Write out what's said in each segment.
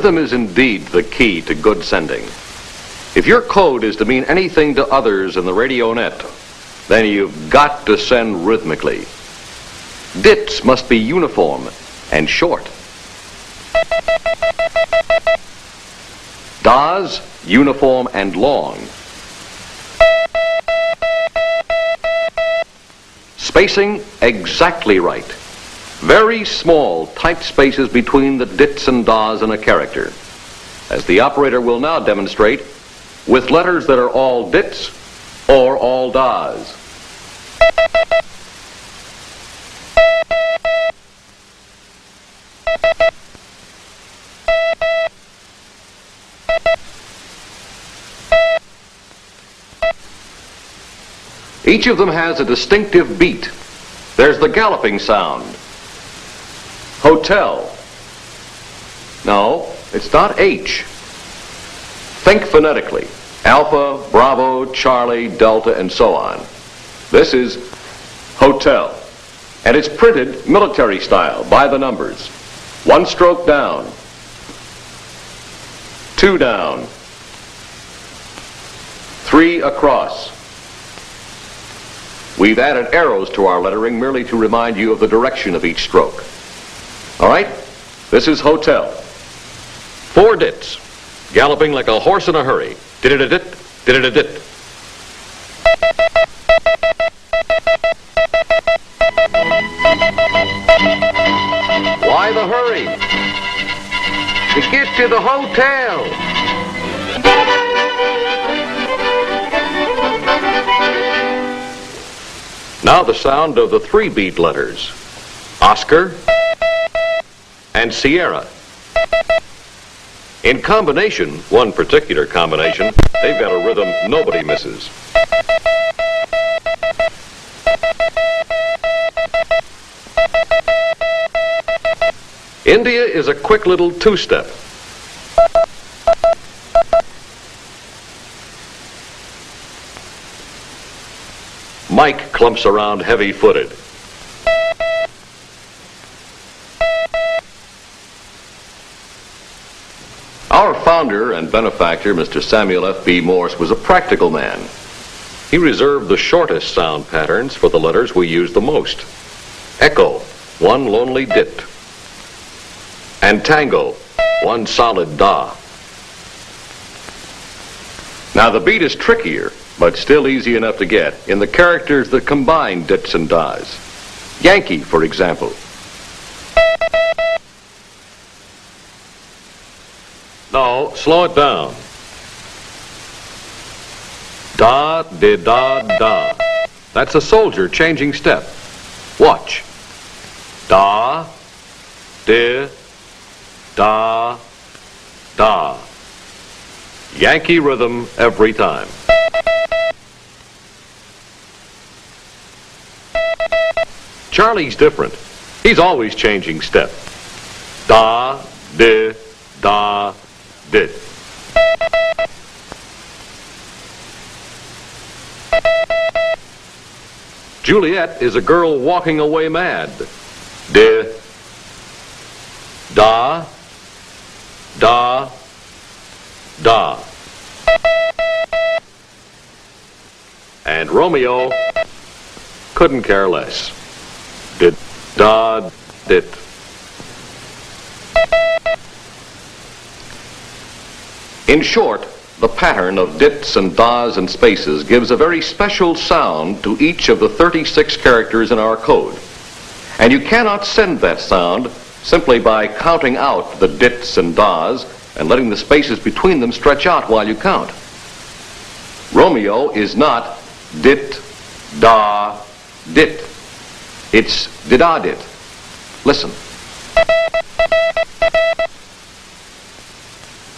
Rhythm is indeed the key to good sending. If your code is to mean anything to others in the radio net, then you've got to send rhythmically. Dits must be uniform and short. Das, uniform and long. Spacing exactly right. Very small, tight spaces between the dits and das in a character, as the operator will now demonstrate with letters that are all dits or all das. Each of them has a distinctive beat. There's the galloping sound. Hotel. No, it's not H. Think phonetically. Alpha, Bravo, Charlie, Delta, and so on. This is hotel. And it's printed military style, by the numbers. 1 stroke down. 2 down. 3 across. We've added arrows to our lettering merely to remind you of the direction of each stroke. All right? This is hotel. 4 dits, galloping like a horse in a hurry. Did-it-a-dit, did-it-a-dit. Why the hurry? To get to the hotel. Now the sound of the 3-beat letters, Oscar and Sierra. In combination, one particular combination, they've got a rhythm nobody misses. India is a quick little 2-step. Mike clumps around heavy-footed. Our founder and benefactor, Mr. Samuel F.B. Morse, was a practical man. He reserved the shortest sound patterns for the letters we use the most. Echo, 1 lonely dit. And tango, 1 solid da. Now the beat is trickier, but still easy enough to get in the characters that combine dits and das. Yankee, for example. No, slow it down. Da, di, da, da. That's a soldier changing step. Watch. Da, di, da, da. Yankee rhythm every time. Charlie's different. He's always changing step. Da, di, da, di. Juliet is a girl walking away mad. Di, da, da, da. And Romeo couldn't care less. Did, da, dit. In short, the pattern of dits and das and spaces gives a very special sound to each of the 36 characters in our code. And you cannot send that sound simply by counting out the dits and das and letting the spaces between them stretch out while you count. Romeo is not dit, da, dit. It's did-a-dit. Listen.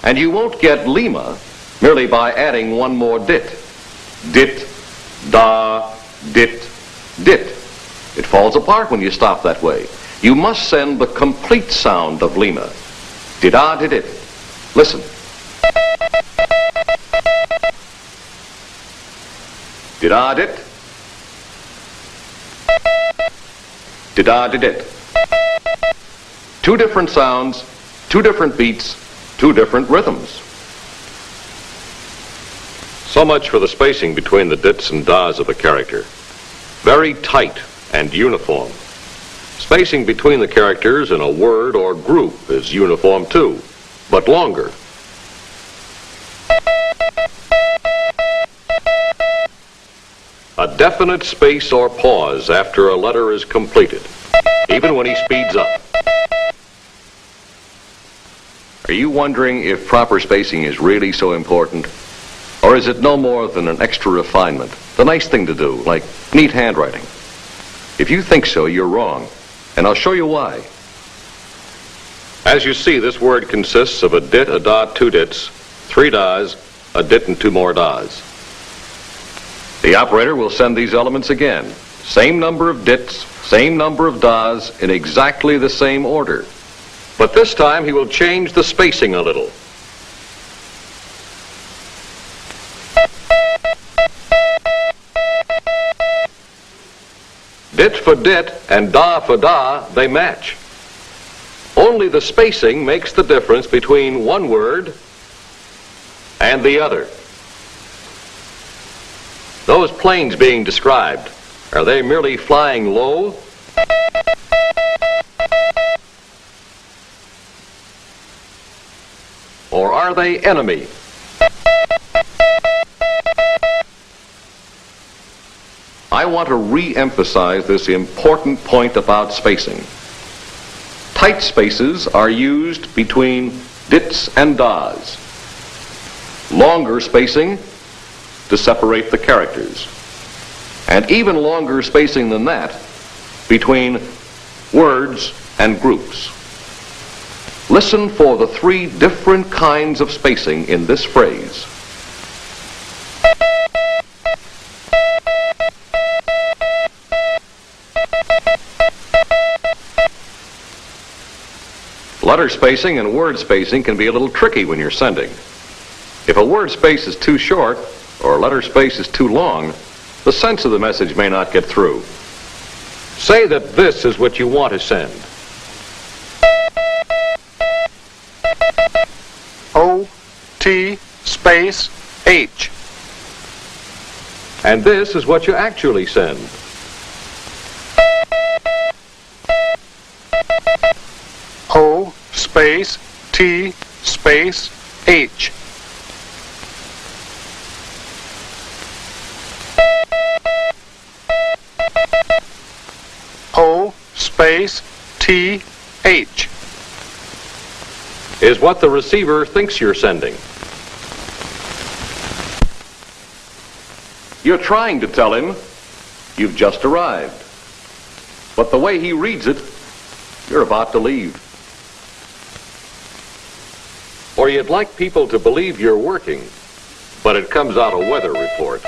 And you won't get Lima merely by adding 1 more dit. Dit, da, dit, dit. It falls apart when you stop that way. You must send the complete sound of Lima. Did-a-did-it. Listen. Did-a-dit. Did-a-did-it. 2 different sounds, 2 different beats, two different rhythms. So much for the spacing between the dits and das of a character. Very tight and uniform. Spacing between the characters in a word or group is uniform too, but longer. A definite space or pause after a letter is completed, even when he speeds up. Are you wondering if proper spacing is really so important? Or is it no more than an extra refinement, the nice thing to do, like neat handwriting? If you think so, you're wrong, and I'll show you why. As you see, this word consists of a dit, a da, two dits, three das, a dit, and two more das. The operator will send these elements again. Same number of dits, same number of das, in exactly the same order. But this time he will change the spacing a little. Dit for dit and da for da, they match. Only the spacing makes the difference between one word and the other. Those planes being described, are they merely flying low? Or are they enemy? I want to re-emphasize this important point about spacing. Tight spaces are used between dits and das. Longer spacing to separate the characters. And even longer spacing than that between words and groups. Listen for the three different kinds of spacing in this phrase. Letter spacing and word spacing can be a little tricky when you're sending. If a word space is too short or a letter space is too long, the sense of the message may not get through. Say that this is what you want to send. O-T space H. And this is what you actually send. O space T space H. O space T H. Is what the receiver thinks you're sending. You're trying to tell him you've just arrived. But the way he reads it, you're about to leave. Or you'd like people to believe you're working, but it comes out a weather report.